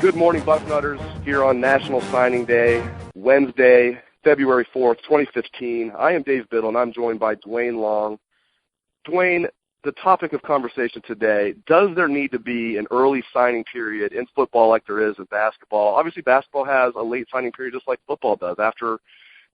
Good morning, Bucknutters, here on National Signing Day, Wednesday, February 4th, 2015. I am Dave Biddle, and I'm joined by Duane Long. Duane, the topic of conversation today, does there need to be an early signing period in football like there is in basketball? Obviously, basketball has a late signing period just like football does. After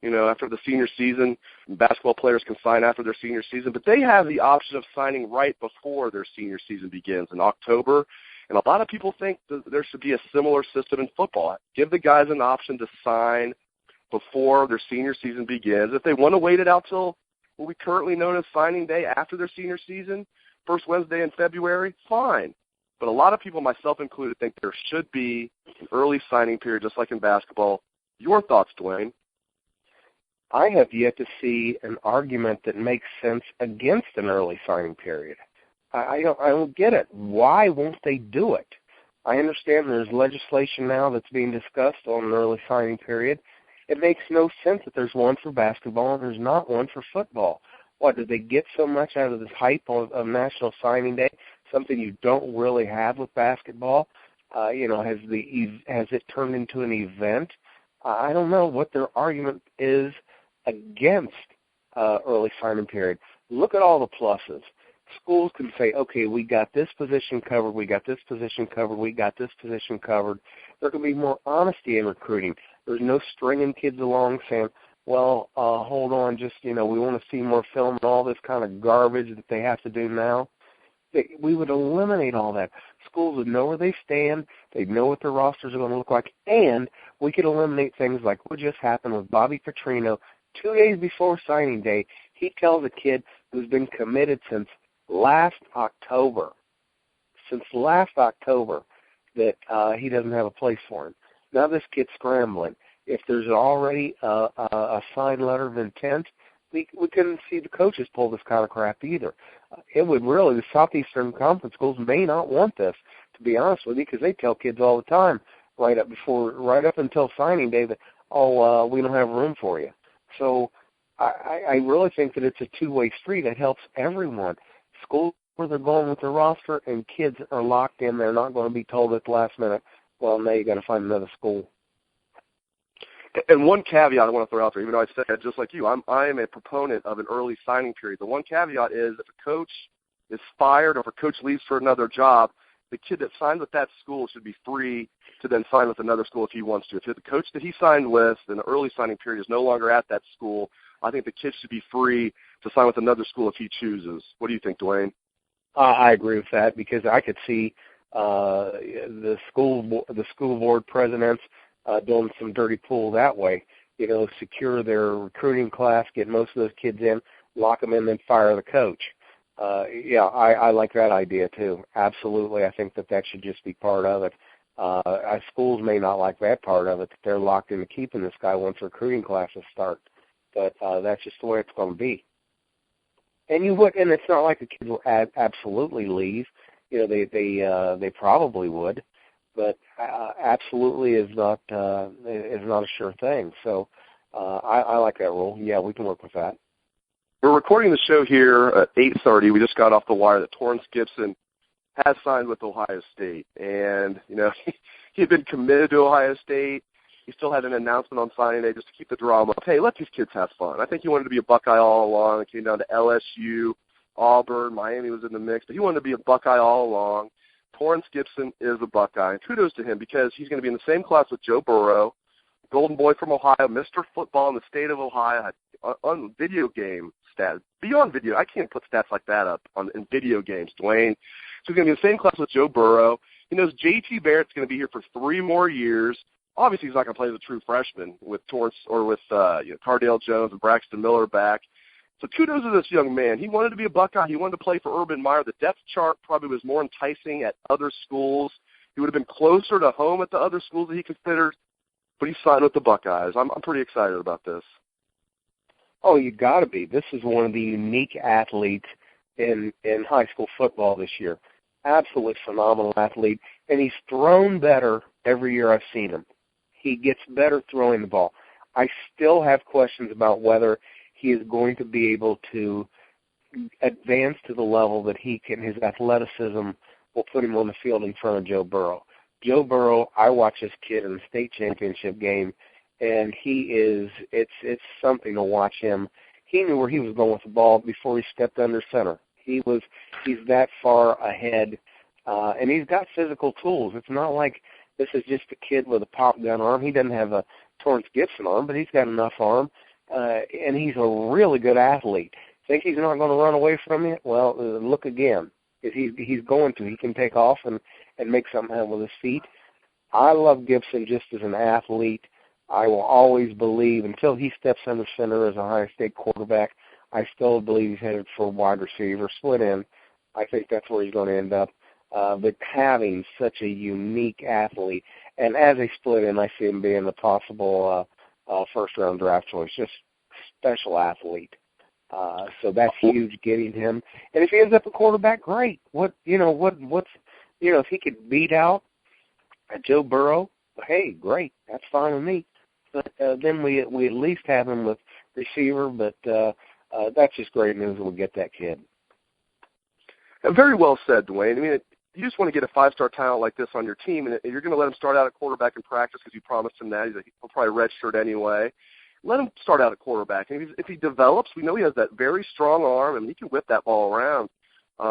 the senior season, basketball players can sign after their senior season, but they have the option of signing right before their senior season begins in October. And a lot of people think that there should be a similar system in football. Give the guys an option to sign before their senior season begins. If they want to wait it out till what we currently know as signing day after their senior season, first Wednesday in February, fine. But a lot of people, myself included, think there should be an early signing period just like in basketball. Your thoughts, Duane? I have yet to see an argument that makes sense against an early signing period. I don't get it. Why won't they do it? I understand there's legislation now that's being discussed on an early signing period. It makes no sense that there's one for basketball and there's not one for football. What, did they get so much out of this hype of National Signing Day, something you don't really have with basketball? Has it turned into an event? I don't know what their argument is against early signing period. Look at all the pluses. Schools can say, okay, we got this position covered, we got this position covered, we got this position covered. There can be more honesty in recruiting. There's no stringing kids along saying, well, hold on, we want to see more film and all this kind of garbage that they have to do now. We would eliminate all that. Schools would know where they stand. They'd know what their rosters are going to look like. And we could eliminate things like what just happened with Bobby Petrino. 2 days before signing day, he tells a kid who's been committed since last October that he doesn't have a place for him. Now this kid's scrambling. If there's already a signed letter of intent, we couldn't see the coaches pull this kind of crap either. The Southeastern Conference schools may not want this, to be honest with you, because they tell kids all the time right up until signing day that, we don't have room for you. So I really think that it's a two-way street. It helps everyone. Schools where they're going with their roster and kids are locked in. They're not going to be told at the last minute, well, now you got to find another school. And one caveat I want to throw out there, even though I said just like you, I am a proponent of an early signing period. The one caveat is if a coach is fired or if a coach leaves for another job, the kid that signed with that school should be free to then sign with another school if he wants to. If the coach that he signed with in the early signing period is no longer at that school, I think the kid should be free to sign with another school if he chooses. What do you think, Duane? I agree with that because I could see the school board presidents doing some dirty pool that way. Secure their recruiting class, get most of those kids in, lock them in, then fire the coach. I like that idea too. Absolutely, I think that should just be part of it. Schools may not like that part of it, that they're locked into keeping this guy once recruiting classes start. But that's just the way it's going to be. And it's not like the kids will absolutely leave. They probably would, but absolutely is not a sure thing. So I like that rule. Yeah, we can work with that. We're recording the show here at 8:30. We just got off the wire that Torrance Gibson has signed with Ohio State, and he had been committed to Ohio State. He still had an announcement on signing day just to keep the drama up. Hey, let these kids have fun. I think he wanted to be a Buckeye all along. It came down to LSU, Auburn, Miami was in the mix, but he wanted to be a Buckeye all along. Torrance Gibson is a Buckeye, and kudos to him because he's going to be in the same class with Joe Burrow, Golden Boy from Ohio, Mr. Football in the state of Ohio, on video game stats. Beyond video, I can't put stats like that up in video games, Duane. So he's going to be in the same class with Joe Burrow. He knows J.T. Barrett's going to be here for 3 more years. Obviously, he's not going to play as a true freshman with Torrance or with Cardale Jones and Braxton Miller back. So kudos to this young man. He wanted to be a Buckeye. He wanted to play for Urban Meyer. The depth chart probably was more enticing at other schools. He would have been closer to home at the other schools that he considered. but he's signed with the Buckeyes. I'm pretty excited about this. Oh, you got to be. This is one of the unique athletes in high school football this year. Absolutely phenomenal athlete, and he's thrown better every year I've seen him. He gets better throwing the ball. I still have questions about whether he is going to be able to advance to the level that he can. His athleticism will put him on the field in front of Joe Burrow. Joe Burrow, I watched this kid in the state championship game, and it's something to watch him. He knew where he was going with the ball before he stepped under center. He's that far ahead, and he's got physical tools. It's not like this is just a kid with a pop gun arm. He doesn't have a Torrance Gibson arm, but he's got enough arm, and he's a really good athlete. Think he's not going to run away from you? Well, look again. He's going to. He can take off and make something happen with his feet. I love Gibson just as an athlete. I will always believe, until he steps under center as a Ohio State quarterback, I still believe he's headed for wide receiver, split end. I think that's where he's going to end up. But having such a unique athlete, and as a split end, I see him being a possible first-round draft choice. Just special athlete. So that's huge, getting him. And if he ends up a quarterback, great. If he could beat out Joe Burrow, hey, great. That's fine with me. But then we at least have him with receiver. But that's just great news. We'll get that kid. And very well said, Duane. I mean, you just want to get a five-star talent like this on your team, and you're going to let him start out at quarterback in practice because you promised him that. He'll probably redshirt anyway. Let him start out at quarterback. And if he develops, we know he has that very strong arm, and he can whip that ball around.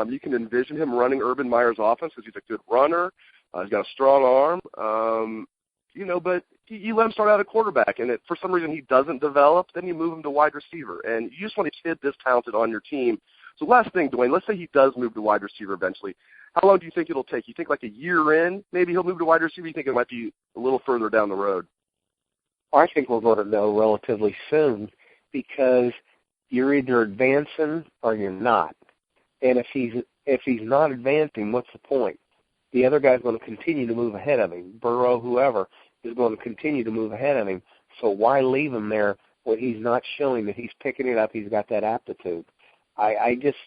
You can envision him running Urban Meyer's offense because he's a good runner. He's got a strong arm. But you let him start out at quarterback, and if for some reason he doesn't develop, then you move him to wide receiver. And you just want a kid this talented on your team. So last thing, Duane, let's say he does move to wide receiver eventually. How long do you think it'll take? You think like a year in, maybe he'll move to wide receiver? You think it might be a little further down the road? I think we're going to know relatively soon, because you're either advancing or you're not. And if he's not advancing, what's the point? The other guy's going to continue to move ahead of him. Burrow, whoever, is going to continue to move ahead of him. So why leave him there when he's not showing that he's picking it up, he's got that aptitude? I just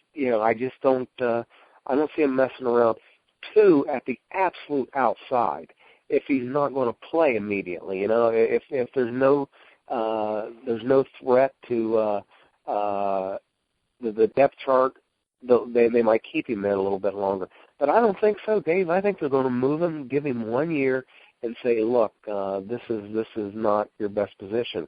don't see him messing around. Two, at the absolute outside, if he's not going to play immediately, if there's no threat to the depth chart, they might keep him there a little bit longer. But I don't think so, Dave. I think they're going to move him, give him 1 year, and say, look, this is not your best position.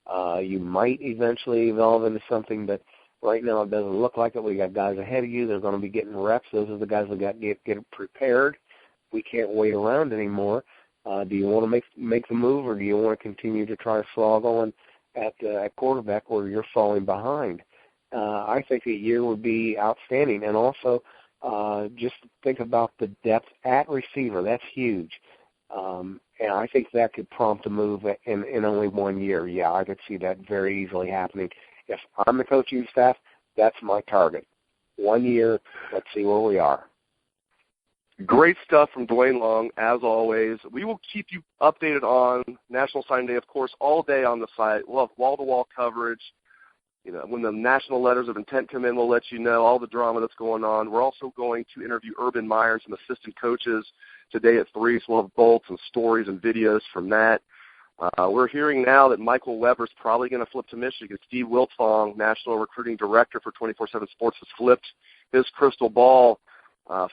You might eventually evolve into something, but right now it doesn't look like it. We got guys ahead of you. They're going to be getting reps. Those are the guys that got get prepared. We can't wait around anymore. Do you want to make the move, or do you want to continue to try to slog on at quarterback where you're falling behind? I think a year would be outstanding. And also, just think about the depth at receiver. That's huge. And I think that could prompt a move in only 1 year. Yeah, I could see that very easily happening. If I'm the coaching staff, that's my target. 1 year, let's see where we are. Great stuff from Duane Long, as always. We will keep you updated on National Signing Day, of course, all day on the site. We'll have wall-to-wall coverage. When the national letters of intent come in, we'll let you know all the drama that's going on. We're also going to interview Urban Meyer and some assistant coaches today at 3, so we'll have bolts and stories and videos from that. We're hearing now that Michael Weber's probably going to flip to Michigan. Steve Wiltfong, National Recruiting Director for 24/7 Sports, has flipped his crystal ball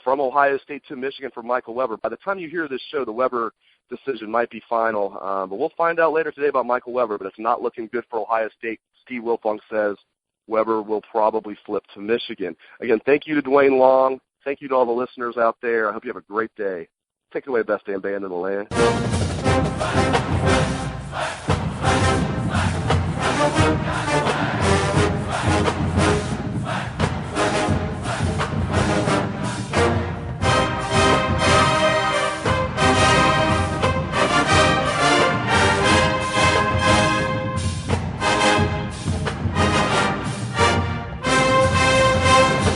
from Ohio State to Michigan for Michael Weber. By the time you hear this show, the Weber decision might be final. But we'll find out later today about Michael Weber, but it's not looking good for Ohio State. Steve Wiltfong says Weber will probably flip to Michigan. Again, thank you to Duane Long. Thank you to all the listeners out there. I hope you have a great day. Take it away, best damn band in the land.